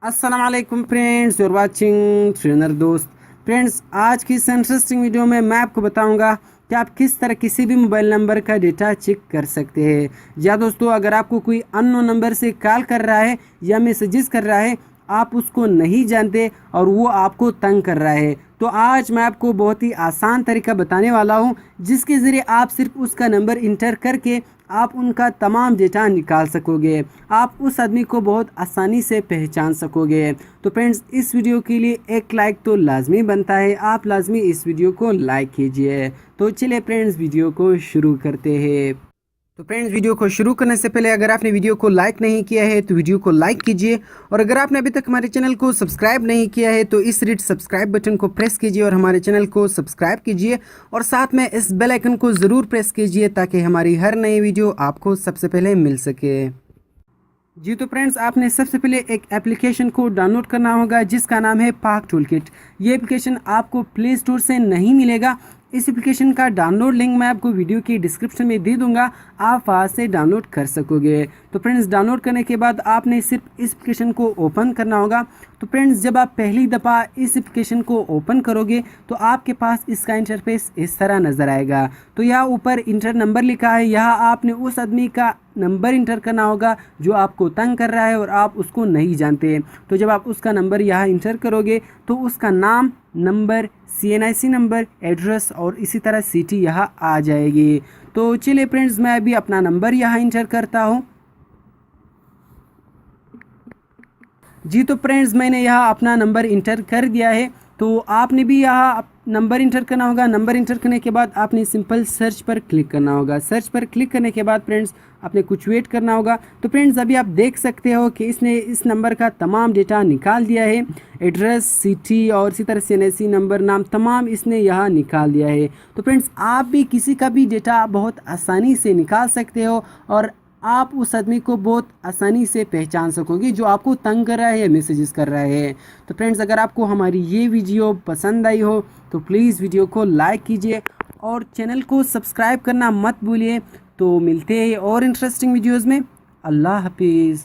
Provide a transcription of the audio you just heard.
अस्सलाम वालेकुम friends, your watching trainer दोस्त। फ्रेंड्स, आज की इस इंटरेस्टिंग वीडियो में मैं आपको बताऊंगा कि आप किस तरह किसी भी मोबाइल नंबर का डेटा चेक कर सकते हैं। या दोस्तों, अगर आपको कोई अननोन नंबर से कॉल कर रहा है या मैसेजेस कर रहा है, आप उसको नहीं जानते और वो आपको तंग कर रहा है, तो आज मैं आपको बहुत ही आसान तरीका बताने वाला हूँ जिसके ज़रिए आप सिर्फ उसका नंबर इंटर करके आप उनका तमाम डेटा निकाल सकोगे। आप उस आदमी को बहुत आसानी से पहचान सकोगे। तो फ्रेंड्स, इस वीडियो के लिए एक लाइक तो लाजमी बनता है। आप लाजमी इस वीडियो को लाइक कीजिए। तो चलिए फ्रेंड्स, वीडियो को शुरू करते हैं। तो फ्रेंड्स, वीडियो को शुरू करने से पहले अगर आपने वीडियो को लाइक नहीं किया है तो वीडियो को लाइक कीजिए, और अगर आपने अभी तक हमारे चैनल को सब्सक्राइब नहीं किया है तो इस रेड सब्सक्राइब बटन को प्रेस कीजिए और हमारे चैनल को सब्सक्राइब कीजिए, और साथ में इस बेल आइकन को ज़रूर प्रेस कीजिए ताकि हमारी हर नई वीडियो आपको सबसे पहले मिल सके। जी तो फ्रेंड्स, आपने सबसे पहले एक एप्लीकेशन को डाउनलोड करना होगा जिसका नाम है पाक टूलकिट। ये एप्लीकेशन आपको प्ले स्टोर से नहीं मिलेगा। इस एप्लीकेशन का डाउनलोड लिंक मैं आपको वीडियो की डिस्क्रिप्शन में दे दूंगा, आप वहाँ से डाउनलोड कर सकोगे। तो फ्रेंड्स, डाउनलोड करने के बाद आपने सिर्फ इस एप्लीकेशन को ओपन करना होगा। तो फ्रेंड्स, जब आप पहली दफ़ा इस एप्लीकेशन को ओपन करोगे तो आपके पास इसका इंटरफेस इस तरह नज़र आएगा। तो यहाँ ऊपर इंटर नंबर लिखा है, यहाँ आपने उस आदमी का नंबर इंटर करना होगा जो आपको तंग कर रहा है और आप उसको नहीं जानते। तो जब आप उसका नंबर यहाँ इंटर करोगे तो उसका नाम, नंबर, CNIC नंबर, एड्रेस और इसी तरह सिटी यहाँ आ जाएगी। तो चलिए फ्रेंड्स, मैं अभी अपना नंबर यहाँ इंटर करता हूँ। जी तो फ्रेंड्स, मैंने यहाँ अपना नंबर इंटर कर दिया है। तो आपने भी यहाँ नंबर इंटर करना होगा। नंबर इंटर करने के बाद आपने सिंपल सर्च पर क्लिक करना होगा। सर्च पर क्लिक करने के बाद फ्रेंड्स, आपने कुछ वेट करना होगा। तो फ्रेंड्स, अभी आप देख सकते हो कि इसने इस नंबर का तमाम डेटा निकाल दिया है। एड्रेस, सिटी और इसी तरह CNIC नंबर, नाम, तमाम इसने यहाँ निकाल दिया है। तो फ्रेंड्स, आप भी किसी का भी डेटा बहुत आसानी से निकाल सकते हो और आप उस आदमी को बहुत आसानी से पहचान सकोगे जो आपको तंग कर रहा है या मैसेजेस कर रहा है। तो फ्रेंड्स, अगर आपको हमारी ये वीडियो पसंद आई हो तो प्लीज़ वीडियो को लाइक कीजिए और चैनल को सब्सक्राइब करना मत भूलिए। तो मिलते हैं और इंटरेस्टिंग वीडियोज़ में। अल्लाह हाफिज़।